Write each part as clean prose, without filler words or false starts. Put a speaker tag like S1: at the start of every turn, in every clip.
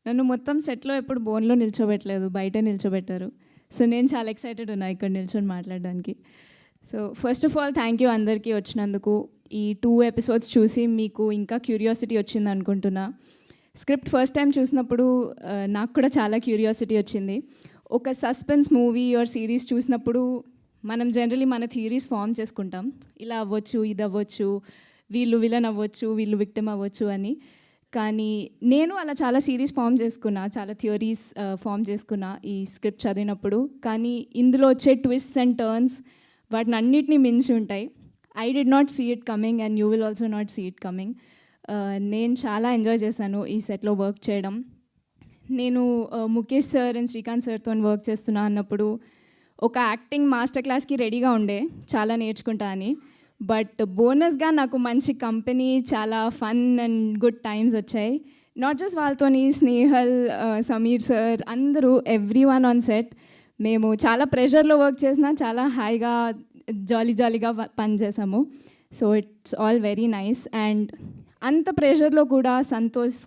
S1: నన్ను మొత్తం సెట్లో ఎప్పుడు బోన్లో నిల్చోబెట్టలేదు, బయటే నిల్చోబెట్టారు. సో నేను చాలా ఎక్సైటెడ్ ఉన్నా ఇక్కడ నిల్చొని మాట్లాడడానికి. So first of all thank you అందరికీ వచ్చినందుకు. ఈ 2 ఎపిసోడ్స్ చూసి మీకు ఇంకా క్యూరియాసిటీ వచ్చింది అనుకుంటున్నా. స్క్రిప్ట్ ఫస్ట్ టైం చూసినప్పుడు నాకు కూడా చాలా క్యూరియాసిటీ వచ్చింది. ఒక సస్పెన్స్ మూవీ ఆర్ సిరీస్ చూసినప్పుడు మనం జనరలీ మన థియరీస్ ఫామ్ చేసుకుంటాం. ఇలా అవ్వచ్చు, ఇది అవ్వచ్చు, వీళ్ళు విలన్ అవ్వచ్చు, వీళ్ళు విక్టిమ్ అవ్వచ్చు అని. కానీ నేను అలా చాలా సిరీస్ ఫామ్ చేసుకున్నా, చాలా థియరీస్ ఫామ్ చేసుకున్నా ఈ స్క్రిప్ట్ చదివినప్పుడు. కానీ ఇందులో వచ్చే ట్విస్ట్స్ అండ్ టర్న్స్ వాటిని అన్నిటినీ మించి ఉంటాయి. I did not see it coming and you will also not see it coming. నేను చాలా ఎంజాయ్ చేశాను ఈ సెట్లో వర్క్ చేయడం. నేను ముఖేష్ సార్ అండ్ శ్రీకాంత్ సార్తో వర్క్ చేస్తున్నా అన్నప్పుడు ఒక యాక్టింగ్ మాస్టర్ క్లాస్కి రెడీగా ఉండే, చాలా నేర్చుకుంటా అని. బట్ బోనస్గా నాకు మంచి కంపెనీ, చాలా ఫన్ అండ్ గుడ్ టైమ్స్ వచ్చాయి. నాట్ జస్ట్ వాళ్ళతోని, స్నేహల్, సమీర్ సార్, అందరూ, ఎవ్రీ వన్ ఆన్ సెట్. మేము చాలా ప్రెషర్లో వర్క్ చేసినా చాలా హాయిగా జాలీగా పనిచేసాము. So it's all very nice. And అంత ప్రెషర్లో కూడా Santosh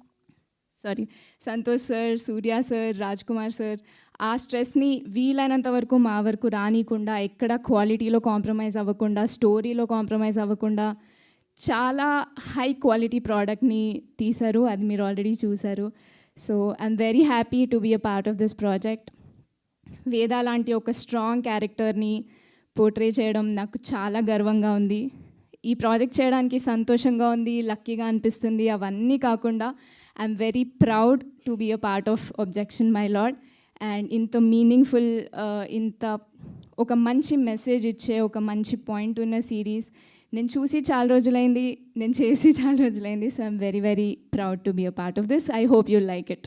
S1: sir, Surya sir, Raj Kumar sir ఆ స్ట్రెస్ని వీలైనంత వరకు మా వరకు రానికుండా, ఎక్కడ క్వాలిటీలో కాంప్రమైజ్ అవ్వకుండా, స్టోరీలో కాంప్రమైజ్ అవ్వకుండా చాలా హై క్వాలిటీ ప్రోడక్ట్ని తీశారు. అది మీరు ఆల్రెడీ చూశారు. So I'm very happy to be a part of this project. Veda లాంటి ఒక స్ట్రాంగ్ క్యారెక్టర్ని పోర్ట్రే చేయడం నాకు చాలా గర్వంగా ఉంది. ఈ ప్రాజెక్ట్ చేయడానికి సంతోషంగా ఉంది, లక్కీగా అనిపిస్తుంది. అవన్నీ కాకుండా I'm very proud to be a part of Objection My Lord. And ఇంత మీనింగ్ఫుల్, ఇంత ఒక మంచి మెసేజ్ ఇచ్చే, ఒక మంచి పాయింట్ ఉన్న సిరీస్ నేను చూసి చాలా రోజులైంది, నేను చేసి చాలా రోజులైంది. So I'm very proud to be a part of this. I hope you like it.